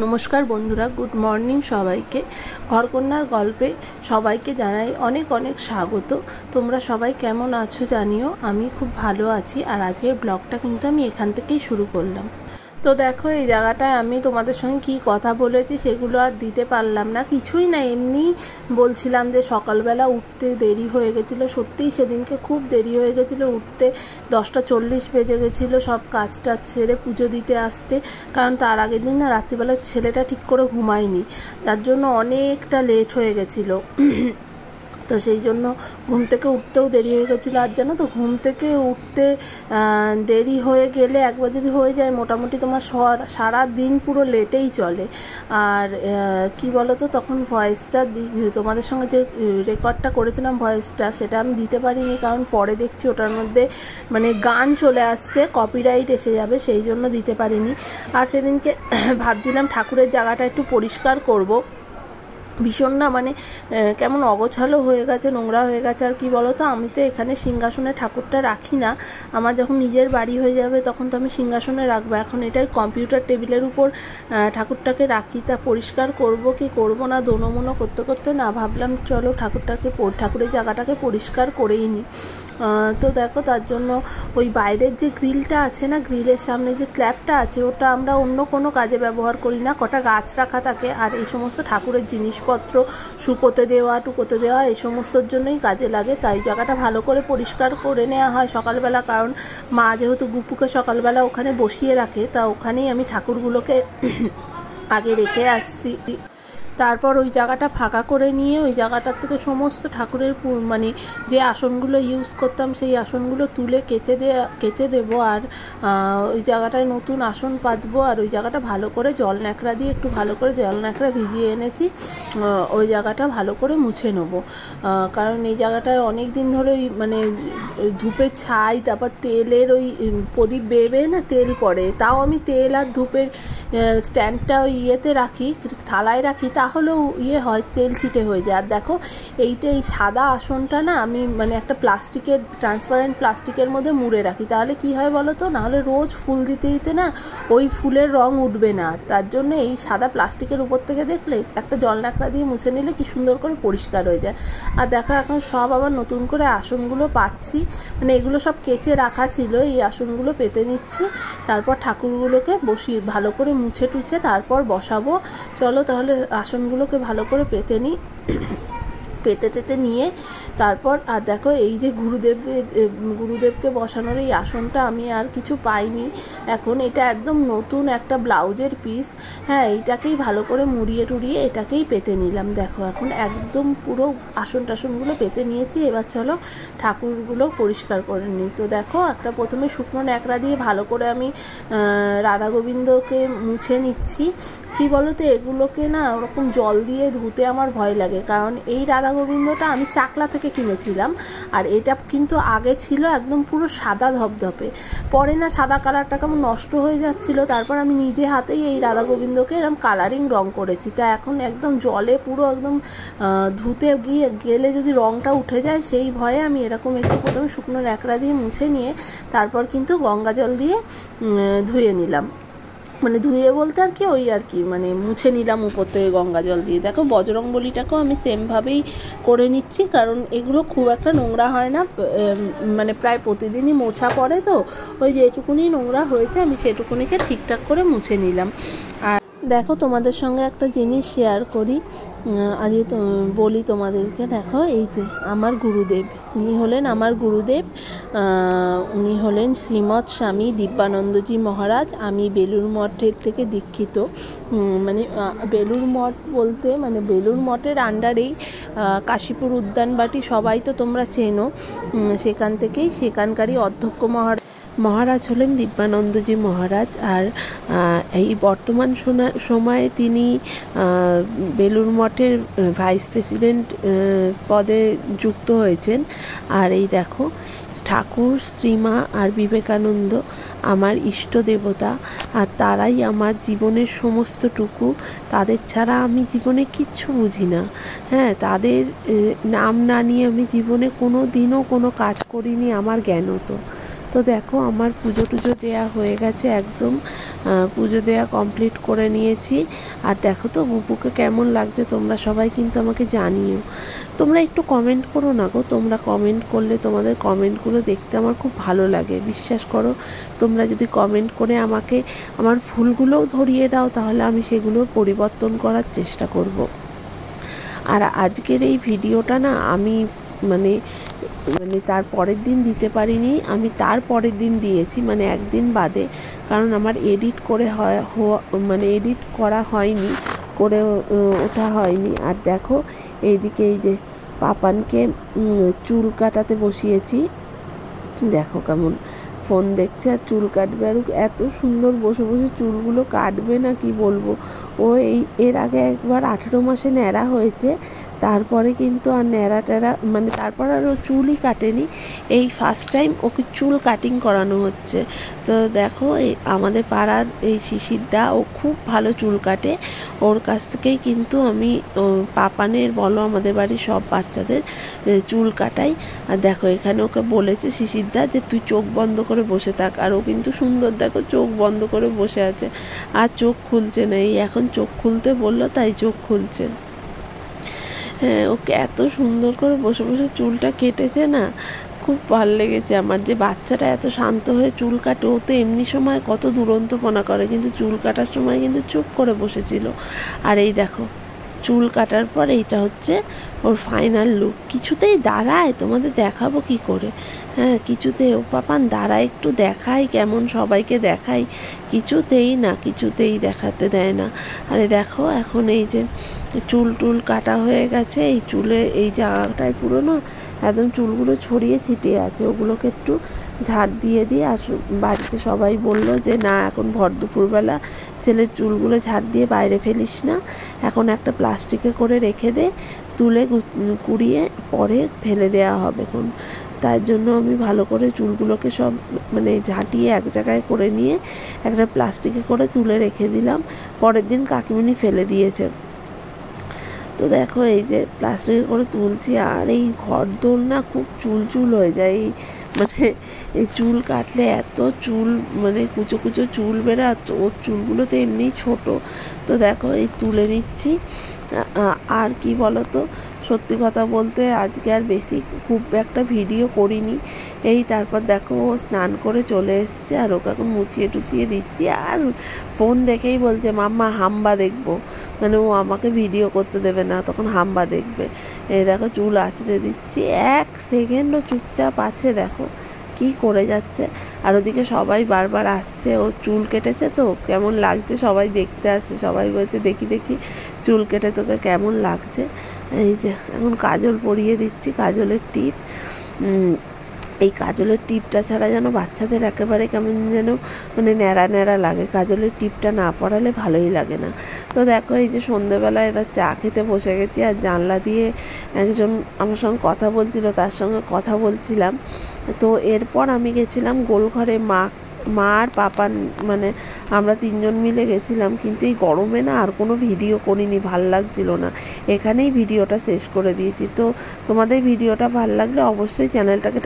নমস্কার বন্ধুরা, good morning সবাইকে। ঘরকন্যার গল্পে সবাইকে জানাই অনেক অনেক স্বাগত। তোমরা সবাই কেমন আছো জানিও। আমি খুব ভালো আছি। আর আজকের ব্লগটা কিন্তু আমি এখান থেকেই শুরু করলাম। তো দেখো, এই জায়গাটায় আমি তোমাদের সঙ্গে কী কথা বলেছি সেগুলো আর দিতে পারলাম না। কিছুই না, এমনি বলছিলাম যে সকালবেলা উঠতে দেরি হয়ে গেছিলো। সত্যিই সেদিনকে খুব দেরি হয়ে গেছিলো উঠতে। 10টা 40 বেজে গেছিলো সব কাজ টাজ ছেড়ে পুজো দিতে আসতে। কারণ তার আগের দিন না রাত্রিবেলা ছেলেটা ঠিক করে ঘুমায়নি, যার জন্য অনেকটা লেট হয়ে গেছিলো। তো সেই জন্য ঘুম থেকে উঠতেও দেরি হয়ে গেছিলো। আর জানো তো, ঘুম থেকে উঠতে দেরি হয়ে গেলে একবার যদি হয়ে যায়, মোটামুটি তোমার সারা দিন পুরো লেটেই চলে। আর কি বলো তো, তখন ভয়েসটা তোমাদের সঙ্গে যে রেকর্ডটা করেছিলাম ভয়েসটা, সেটা আমি দিতে পারিনি। কারণ পরে দেখছি ওটার মধ্যে মানে গান চলে আসছে, কপিরাইট এসে যাবে, সেই জন্য দিতে পারিনি। আর সেদিনকে ভাবছিলাম ঠাকুরের জায়গাটা একটু পরিষ্কার করব। ভীষণ না মানে কেমন অগোছালো হয়ে গেছে, নোংরা হয়ে গেছে। আর কি বলো তো, আমি তো এখানে সিংহাসনে ঠাকুরটা রাখি না। আমার যখন নিজের বাড়ি হয়ে যাবে তখন তো আমি সিংহাসনে রাখবো। এখন এটাই কম্পিউটার টেবিলের উপর ঠাকুরটাকে রাখি। তা পরিষ্কার করব কি করব না দোনোমোনো করতে করতে না ভাবলাম চলো ঠাকুরের জায়গাটাকে পরিষ্কার করেই নিই। তো দেখো, তার জন্য ওই বাইরের যে গ্রিলটা আছে না, গ্রিলের সামনে যে স্ল্যাবটা আছে, ওটা আমরা অন্য কোনো কাজে ব্যবহার করি না। কটা গাছ রাখা থাকে, আর এই সমস্ত ঠাকুরের জিনিসপত্র শুকোতে দেওয়া এই সমস্তর জন্যই কাজে লাগে। তাই জায়গাটা ভালো করে পরিষ্কার করে নেওয়া হয় সকালবেলা। কারণ মা যেহেতু গুপুকে সকালবেলা ওখানে বসিয়ে রাখে, তা ওখানেই আমি ঠাকুরগুলোকে আগে রেখে আসছি। তারপর ওই জায়গাটা ফাঁকা করে নিয়ে ওই জায়গাটার থেকে সমস্ত ঠাকুরের মানে যে আসনগুলো ইউজ করতাম সেই আসনগুলো তুলে কেচে দেবো। আর ওই জায়গাটায় নতুন আসন পাতবো। আর ওই জায়গাটা ভালো করে জল ন্যাকড়া দিয়ে একটু ভালো করে জল ন্যাকড়া ভিজিয়ে এনেছি, ওই জায়গাটা ভালো করে মুছে নেবো। কারণ এই জায়গাটায় অনেক দিন ধরে ওই মানে ধূপের ছাই, তারপর তেলের ওই প্রদীপ বেয়ে না তেল পড়ে। তাও আমি তেল আর ধূপের স্ট্যান্ডটা ওই ইয়েতে রাখি, থালায় রাখি, তাহলেও হয় তেল ছিটে হয়ে যায়। আর দেখো, এই সাদা আসনটা না আমি মানে একটা ট্রান্সপারেন্ট প্লাস্টিকের মধ্যে মুড়ে রাখি। তাহলে কি হয় বলো তো, নাহলে রোজ ফুল দিতে দিতে না ওই ফুলের রং উঠবে না। তার জন্য এই সাদা প্লাস্টিকের উপর থেকে দেখলে একটা জল ন্যাকড়া দিয়ে মুছে নিলে কি সুন্দর করে পরিষ্কার হয়ে যায়। আর দেখো, এখন সব আবার নতুন করে আসনগুলো পাচ্ছি, মানে এগুলো সব কেচে রাখা ছিল, এই আসনগুলো পেতে নিচ্ছি। তারপর ঠাকুরগুলোকে ভালো করে মুছে টুছে তারপর বসাবো। চলো তাহলে আসনগুলোকে ভালো করে পেতে নিই। পেতে টেতে নিয়ে তারপর আর দেখো, এই যে গুরুদেবকে বসানোর এই আসনটা আমি আর কিছু পাইনি এখন। এটা একদম নতুন একটা ব্লাউজের পিস। হ্যাঁ, এইটাকেই ভালো করে মুড়িয়ে টুড়িয়ে এটাকেই পেতে নিলাম। দেখো, এখন একদম পুরো আসনগুলো পেতে নিয়েছি। এবার চলো ঠাকুরগুলো পরিষ্কার করে নিই। তো দেখো, একটা প্রথমে শুকনো ন্যাকড়া দিয়ে ভালো করে আমি রাধা গোবিন্দকে মুছে নিচ্ছি। কি বলো তো, এগুলোকে না ওরকম জল দিয়ে ধুতে আমার ভয় লাগে। কারণ এই রাধা গোবিন্দটা আমি চাকলা থেকে কিনেছিলাম, আর এটা কিন্তু আগে ছিল একদম পুরো সাদা ধপধপে। পরে না সাদা কালারটা কেমন নষ্ট হয়ে যাচ্ছিলো। তারপর আমি নিজে হাতেই এই রাধা গোবিন্দকে এরকম কালারিং রং করেছি। তা এখন একদম জলে পুরো একদম ধুতে গেলে যদি রংটা উঠে যায়, সেই ভয়ে আমি এরকম একটু প্রথমে শুকনো ন্যাকড়া দিয়ে মুছে নিয়ে তারপর কিন্তু গঙ্গা জল দিয়ে ধুয়ে নিলাম। মানে ধুয়ে বলতে আর কি ওই আর কি মানে মুছে নিলাম উপর থেকে গঙ্গা জল দিয়ে। দেখো, বজরংবলীটাকেও আমি সেমভাবেই করে নিচ্ছি, কারণ এগুলো খুব একটা নোংরা হয় না। মানে প্রায় প্রতিদিনই মোছা পড়ে, তো ওই যেটুকুনি নোংরা হয়েছে আমি সেটুকুনিকে ঠিকঠাক করে মুছে নিলাম। আর দেখো, তোমাদের সঙ্গে একটা জিনিস শেয়ার করি আজকে, বলি তোমাদেরকে। দেখো, এই যে আমার গুরুদেব, উনি হলেন আমার গুরুদেব। উনি হলেন শ্রীমৎ স্বামী দিব্যানন্দজি মহারাজ। আমি বেলুড় মঠের থেকে দীক্ষিত। মানে বেলুড় মঠ বলতে মানে বেলুড় মঠের আন্ডারেই কাশীপুর উদ্যানবাটি সবাই তো তোমরা চেনো। সেখানকারই অধ্যক্ষ মহারাজ হলেন দিব্যানন্দজি মহারাজ। আর এই বর্তমান সময়ে তিনি বেলুড় মঠের ভাইস প্রেসিডেন্ট পদে যুক্ত হয়েছেন। আর এই দেখো, ঠাকুর, শ্রীমা আর বিবেকানন্দ আমার ইষ্ট দেবতা, আর তারাই আমার জীবনের সমস্তটুকু। তাদের ছাড়া আমি জীবনে কিচ্ছু বুঝি না। হ্যাঁ, তাদের নাম না নিয়ে আমি জীবনে কোনো দিনও কোনো কাজ করিনি আমার জ্ঞানত। তো দেখো আমার পুজো টুজো দেওয়া হয়ে গেছে, একদম পুজো দেওয়া কমপ্লিট করে নিয়েছি। আর দেখো তো গুপুকে কেমন লাগছে তোমরা সবাই কিন্তু আমাকে জানিও। তোমরা একটু কমেন্ট করো না গো, তোমরা কমেন্ট করলে তোমাদের কমেন্টগুলো দেখতে আমার খুব ভালো লাগে। বিশ্বাস করো, তোমরা যদি কমেন্ট করে আমাকে আমার ভুলগুলোও ধরিয়ে দাও তাহলে আমি সেগুলোর পরিবর্তন করার চেষ্টা করব। আর আজকের এই ভিডিওটা না আমি মানে তার পরের দিন দিতে পারিনি, আমি তার পরের দিন দিয়েছি, মানে একদিন বাদে, কারণ আমার এডিট করা হয়নি, করে ওঠা হয়নি। আর দেখো এইদিকে এই যে পাপানকে চুল কাটাতে বসিয়েছি, দেখো কেমন ফোন দেখছে আর চুল কাটবে। আর এত সুন্দর বসে বসে চুলগুলো কাটবে না কি বলবো। ও এর আগে একবার 18 মাসে ন্যাড়া হয়েছে, তারপরে কিন্তু আর ন্যাড়া টেরা মানে তারপর আর ও চুলই কাটেনি। এই ফার্স্ট টাইম ওকে চুল কাটিং করানো হচ্ছে। তো দেখো আমাদের পাড়ার এই শিশিরদা, ও খুব ভালো চুল কাটে, ওর কাছ থেকেই কিন্তু আমি পাপানের বলো আমাদের বাড়ির সব বাচ্চাদের চুল কাটাই। আর দেখো এখানে ওকে বলেছে শিশিরদা যে তুই চোখ বন্ধ করে বসে থাক, আর ও কিন্তু সুন্দর দেখো চোখ বন্ধ করে বসে আছে, আর চোখ খুলছে না। এই এখন চোখ খুলতে বললো তাই চোখ খুলছে। হ্যাঁ, ওকে এত সুন্দর করে বসে বসে চুলটা কেটেছে না, খুব ভালো লেগেছে আমার। যে বাচ্চাটা এত শান্ত হয়ে চুল কাটে, ও তো এমনি সময় কত দুরন্তপনা করে, কিন্তু চুল কাটার সময় কিন্তু চুপ করে বসেছিল। আর এই দেখো চুল কাটার পর এইটা হচ্ছে ওর ফাইনাল লুক। কিছুতেই দাঁড়ায়, তোমাদের দেখাবো কি করে, হ্যাঁ কিছুতেই ও পাপান দাঁড়ায়, একটু দেখাই কেমন সবাইকে দেখাই, কিছুতেই দেখাতে দেয় না। আরে দেখো এখন এই যে চুল টুল কাটা হয়ে গেছে, এই চুলে এই জায়গাটায় পুরো না একদম চুলগুলো ছড়িয়ে ছিটিয়ে আছে, ওগুলোকে একটু ঝাড় দিয়ে আর বাড়িতে সবাই বলল যে না এখন ভর দুপুরবেলা ছেলের চুলগুলো ঝাড় দিয়ে বাইরে ফেলিস না, এখন একটা প্লাস্টিকে করে রেখে দে, তুলে কুড়িয়ে পরে ফেলে দেওয়া হবে এখন। তার জন্য আমি ভালো করে চুলগুলোকে সব মানে ঝাঁটিয়ে এক জায়গায় করে নিয়ে একটা প্লাস্টিকে করে তুলে রেখে দিলাম, পরের দিন কাকিমণি ফেলে দিয়েছে। তো দেখো এই যে প্লাস্টিকে করে তুলছি, আর এই ঘরদোর না খুব চুল হয়ে যায়, মানে এই চুল কাটলে এত চুল মানে কুচো কুচো চুল বেরা, ওর চুলগুলো তো এমনিই ছোট। তো দেখো এই তুলে নিচ্ছি। আর কি বলো তো, সত্যি কথা বলতে আজকে আর বেশি খুব একটা ভিডিও করিনি। এই তারপর দেখো ও স্নান করে চলে এসছে, আর ওকে এখন মুছিয়ে টুচিয়ে দিচ্ছি। আর ফোন দেখেই বলছে মাম্মা হাম্বা দেখবো, মানে ও আমাকে ভিডিও করতে দেবে না, তখন হাম্বা দেখবে। এই দেখো চুল আঁচড়ে দিচ্ছি, 1 সেকেন্ডও চুপচাপ আছে, দেখো কি করে যাচ্ছে। আর ওদিকে সবাই বারবার আসছে, ও চুল কেটেছে তো কেমন লাগছে, সবাই দেখতে আসছে, সবাই বলছে দেখি চুল কেটে তোকে কেমন লাগছে। এই যে এখন কাজল পরিয়ে দিচ্ছি, কাজলের টিপ। এই কাজলের টিপটা ছাড়া যেন বাচ্চাদের একেবারে কেমন যেন মানে ন্যাড়া লাগে, কাজলের টিপটা না পরালে ভালোই লাগে না। তো দেখো এই যে সন্ধেবেলা এবার চা খেতে বসে গেছি, আর জানলা দিয়ে একজন আমার সঙ্গে কথা বলছিল, তার সঙ্গে কথা বলছিলাম। তো এরপর আমি গেছিলাম গোলঘরে, মা আর পাপা মানে আমরা 3 জন মিলে গেছিলাম, কিন্তু এই গরমে না আর কোনো ভিডিও করিনি, ভাল লাগছিল না, এখানেই ভিডিওটা শেষ করে দিয়েছি। তো তোমাদের ভিডিওটা ভাল লাগলে অবশ্যই চ্যানেলটাকে